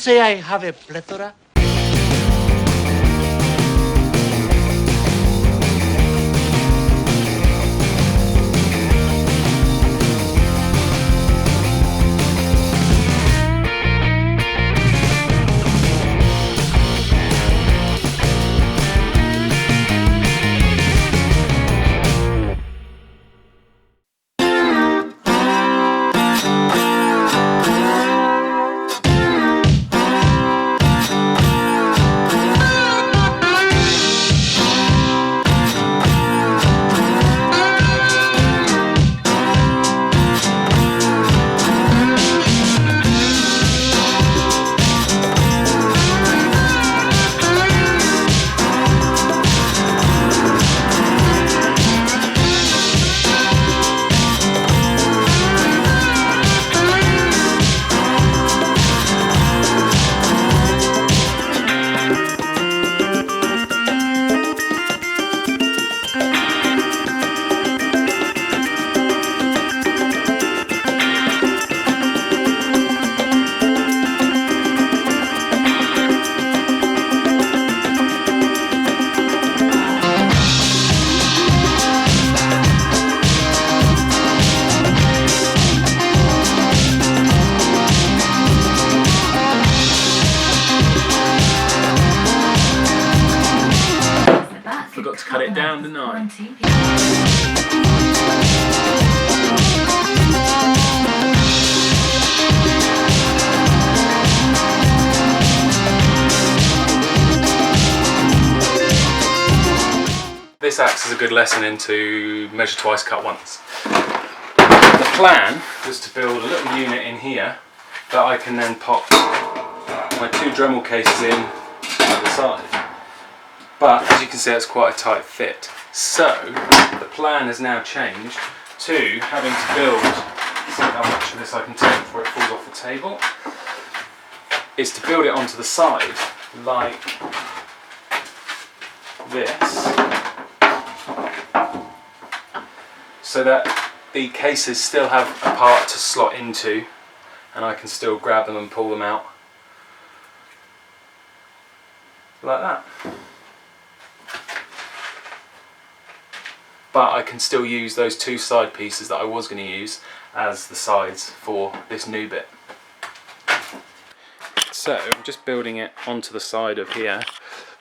say I have a plethora? Forgot to cut it down, didn't I? This acts as a good lesson into measure twice, cut once. The plan was to build a little unit in here that I can then pop my two Dremel cases in at the side. But as you can see, it's quite a tight fit. So the plan has now changed to having to build, see how much of this I can take before it falls off the table, is to build it onto the side like this, so that the cases still have a part to slot into and I can still grab them and pull them out like that. But I can still use those two side pieces that I was going to use as the sides for this new bit. So I'm just building it onto the side of here.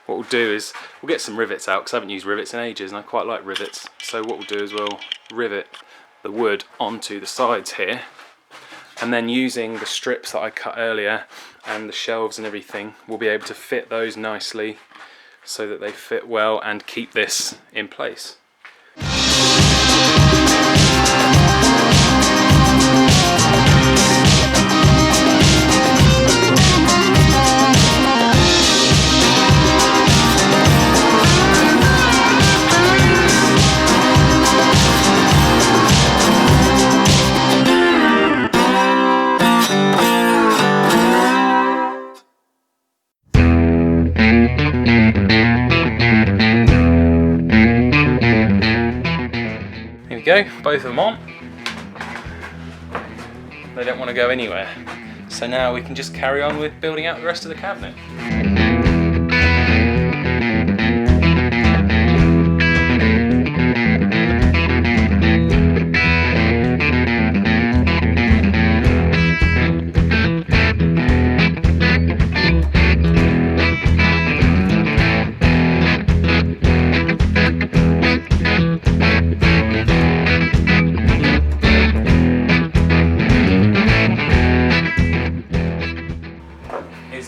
What we'll do is we'll get some rivets out, because I haven't used rivets in ages and I quite like rivets. So what we'll do is we'll rivet the wood onto the sides here, and then using the strips that I cut earlier and the shelves and everything, we'll be able to fit those nicely so that they fit well and keep this in place. Go, both of them on. They don't want to go anywhere. So now we can just carry on with building out the rest of the cabinet.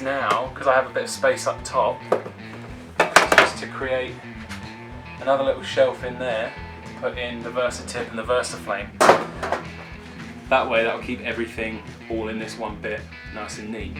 Now, because I have a bit of space up top, just to create another little shelf in there, put in the Versatip and the Versaflame. That way that'll keep everything all in this one bit nice and neat.